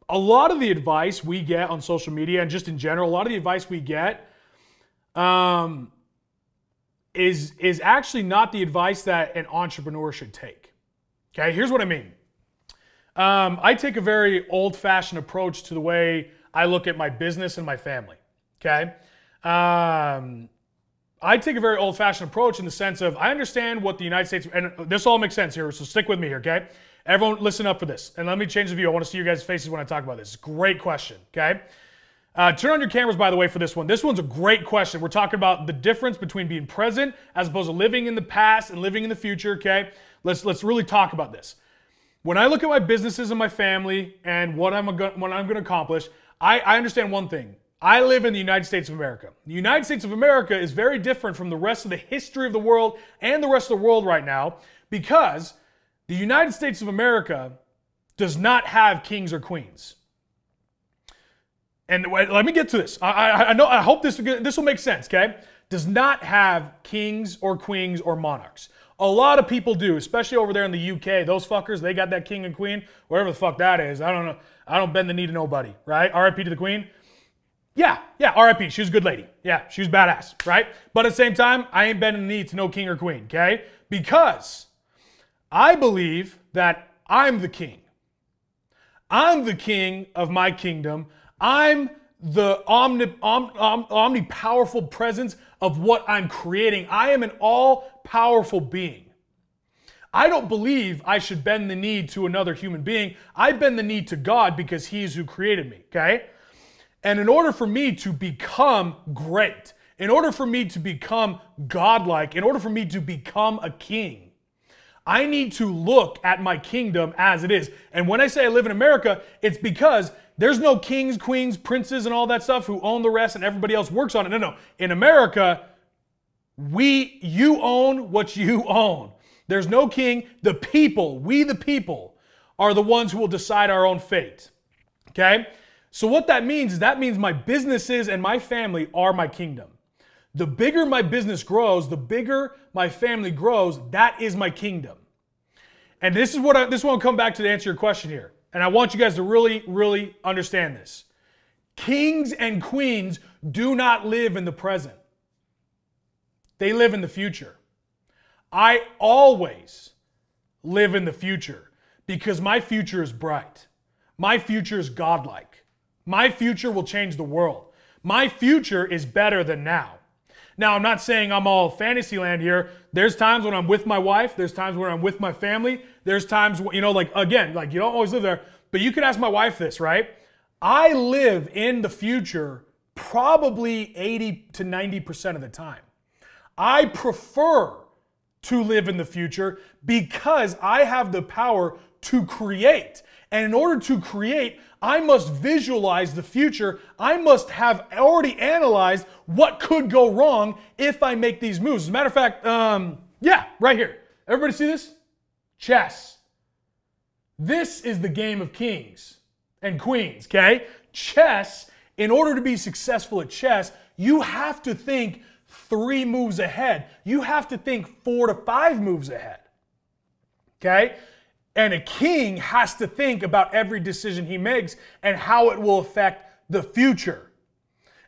a lot of the advice we get on social media and just in general, a lot of the advice we get is actually not the advice that an entrepreneur should take. Okay, here's what I mean. I take a very old-fashioned approach to the way I look at my business and my family. Okay, I take a very old-fashioned approach in the sense of I understand what the United States, and this all makes sense here, so stick with me here, okay? Everyone listen up for this, and let me change the view. I want to see your guys' faces when I talk about this. Great question, okay? Turn on your cameras, by the way, for this one. This one's a great question. We're talking about the difference between being present as opposed to living in the past and living in the future, okay? Let's really talk about this. When I look at my businesses and my family and what I'm going to accomplish, I understand one thing. I live in the United States of America. The United States of America is very different from the rest of the history of the world and the rest of the world right now because the United States of America does not have kings or queens. And let me get to this. I hope this will make sense, okay? Does not have kings or queens or monarchs. A lot of people do, especially over there in the UK. Those fuckers, they got that king and queen, whatever the fuck that is. I don't know. I don't bend the knee to nobody, right? RIP to the queen. Yeah, RIP. She was a good lady. Yeah, she was badass, right? But at the same time, I ain't bending the knee to no king or queen, okay? Because I believe that I'm the king. I'm the king of my kingdom. I'm the omnipowerful presence of what I'm creating. I am an all-powerful being. I don't believe I should bend the knee to another human being. I bend the knee to God because He's who created me, okay? And in order for me to become great, in order for me to become godlike, in order for me to become a king, I need to look at my kingdom as it is. And when I say I live in America, it's because there's no kings, queens, princes, and all that stuff who own the rest and everybody else works on it. No. In America, you own what you own. There's no king. The people, we the people, are the ones who will decide our own fate. Okay? So what that means is my businesses and my family are my kingdom. The bigger my business grows, the bigger my family grows, that is my kingdom. And this is what this will come back to answer your question here. And I want you guys to really, really understand this. Kings and queens do not live in the present. They live in the future. I always live in the future because my future is bright. My future is godlike. My future will change the world. My future is better than now. Now, I'm not saying I'm all fantasy land here. There's times when I'm with my wife. There's times when I'm with my family. There's times, when, you don't always live there. But you could ask my wife this, right? I live in the future probably 80 to 90% of the time. I prefer to live in the future because I have the power to create. And in order to create, I must visualize the future. I must have already analyzed what could go wrong if I make these moves. As a matter of fact, right here. Everybody see this? Chess. This is the game of kings and queens, okay? Chess, in order to be successful at chess, you have to think 3 moves ahead. You have to think 4 to 5 moves ahead, okay? And a king has to think about every decision he makes and how it will affect the future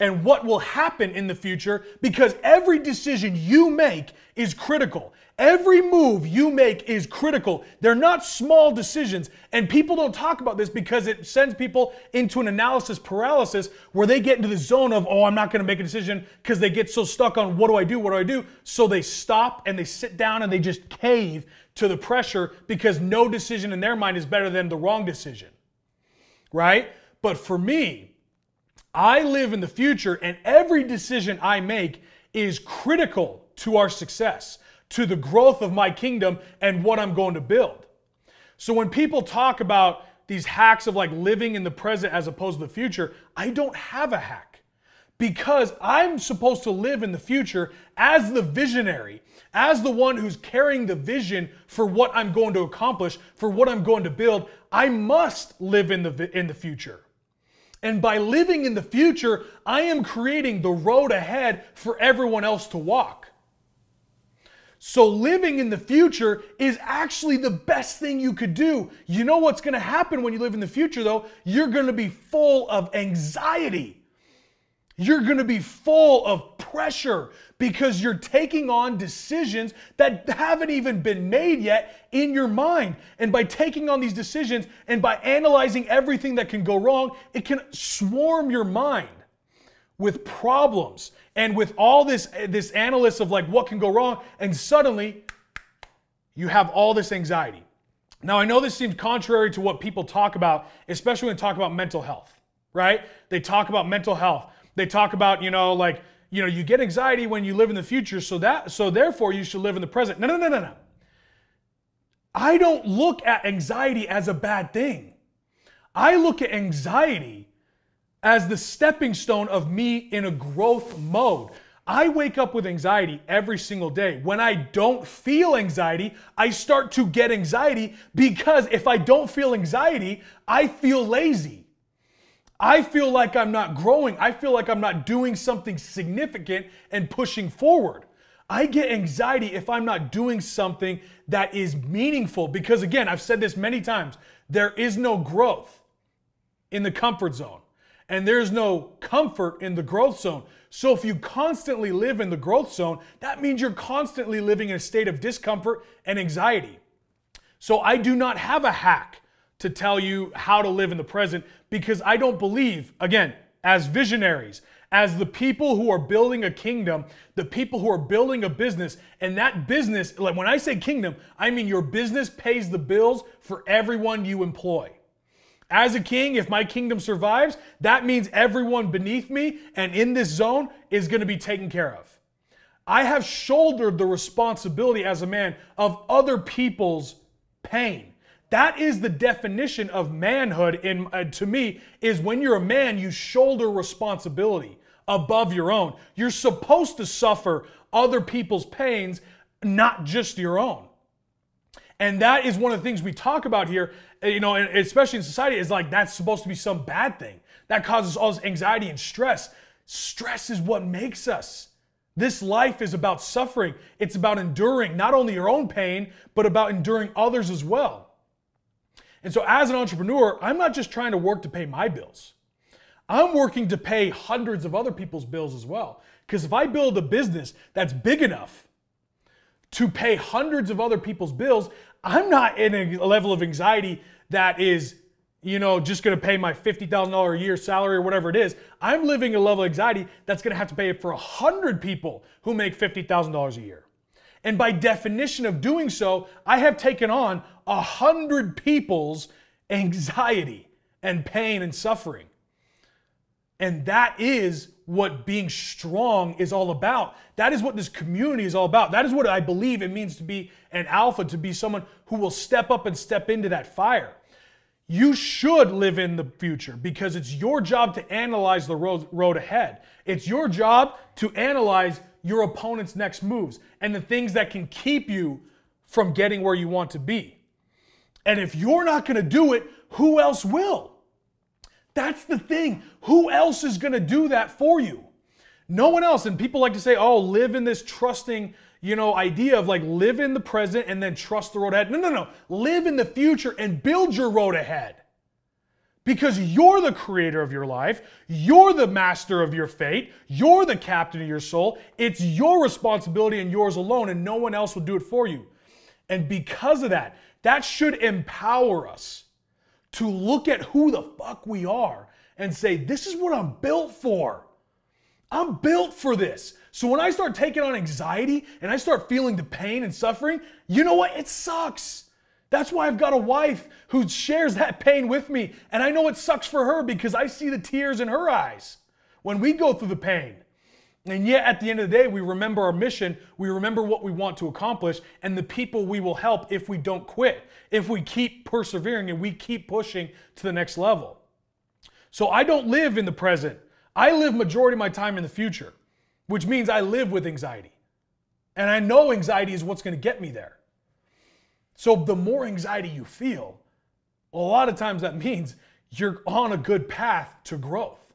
and what will happen in the future, because every decision you make is critical. Every move you make is critical. They're not small decisions, and people don't talk about this because it sends people into an analysis paralysis where they get into the zone of, oh, I'm not going to make a decision, because they get so stuck on what do I do? So they stop and they sit down and they just cave to the pressure because no decision in their mind is better than the wrong decision, right? But for me, I live in the future, and every decision I make is critical to our success, to the growth of my kingdom and what I'm going to build. So when people talk about these hacks of like living in the present as opposed to the future, I don't have a hack, because I'm supposed to live in the future as the visionary, as the one who's carrying the vision for what I'm going to accomplish, for what I'm going to build. I must live in the future. And by living in the future, I am creating the road ahead for everyone else to walk. So living in the future is actually the best thing you could do. You know what's going to happen when you live in the future, though? You're going to be full of anxiety. You're going to be full of pressure because you're taking on decisions that haven't even been made yet in your mind. And by taking on these decisions and by analyzing everything that can go wrong, it can swarm your mind with problems and with all this analysis of like what can go wrong, and suddenly you have all this anxiety. Now, I know this seems contrary to what people talk about, especially when they talk about mental health, right? They talk about mental health. They talk about, you get anxiety when you live in the future, so therefore you should live in the present. No. I don't look at anxiety as a bad thing. I look at anxiety as the stepping stone of me in a growth mode. I wake up with anxiety every single day. When I don't feel anxiety, I start to get anxiety because if I don't feel anxiety, I feel lazy. I feel like I'm not growing. I feel like I'm not doing something significant and pushing forward. I get anxiety if I'm not doing something that is meaningful because, again, I've said this many times, there is no growth in the comfort zone. And there's no comfort in the growth zone. So if you constantly live in the growth zone, that means you're constantly living in a state of discomfort and anxiety. So I do not have a hack to tell you how to live in the present because I don't believe, again, as visionaries, as the people who are building a kingdom, the people who are building a business, and that business, like when I say kingdom, I mean your business pays the bills for everyone you employ. As a king, if my kingdom survives, that means everyone beneath me and in this zone is going to be taken care of. I have shouldered the responsibility as a man of other people's pain. That is the definition of manhood to me, is when you're a man, you shoulder responsibility above your own. You're supposed to suffer other people's pains, not just your own. And that is one of the things we talk about here, and especially in society, is like that's supposed to be some bad thing. That causes all this anxiety and stress. Stress is what makes us. This life is about suffering. It's about enduring not only your own pain, but about enduring others as well. And so as an entrepreneur, I'm not just trying to work to pay my bills. I'm working to pay hundreds of other people's bills as well. Because if I build a business that's big enough to pay hundreds of other people's bills, I'm not in a level of anxiety that is, just going to pay my $50,000 a year salary or whatever it is. I'm living a level of anxiety that's going to have to pay it for 100 people who make $50,000 a year. And by definition of doing so, I have taken on 100 people's anxiety and pain and suffering. And that is what being strong is all about. That is what this community is all about. That is what I believe it means to be an alpha, to be someone who will step up and step into that fire. You should live in the future because it's your job to analyze the road ahead. It's your job to analyze your opponent's next moves and the things that can keep you from getting where you want to be. And if you're not going to do it, who else will? That's the thing. Who else is going to do that for you? No one else. And people like to say, oh, live in this trusting, idea of like live in the present and then trust the road ahead. No. Live in the future and build your road ahead. Because you're the creator of your life. You're the master of your fate. You're the captain of your soul. It's your responsibility and yours alone, and no one else will do it for you. And because of that, that should empower us to look at who the fuck we are and say, this is what I'm built for. I'm built for this. So when I start taking on anxiety and I start feeling the pain and suffering, you know what? It sucks. That's why I've got a wife who shares that pain with me. And I know it sucks for her because I see the tears in her eyes when we go through the pain. And yet at the end of the day, we remember our mission, we remember what we want to accomplish, and the people we will help if we don't quit, if we keep persevering and we keep pushing to the next level. So I don't live in the present. I live majority of my time in the future, which means I live with anxiety. And I know anxiety is what's going to get me there. So the more anxiety you feel, a lot of times that means you're on a good path to growth.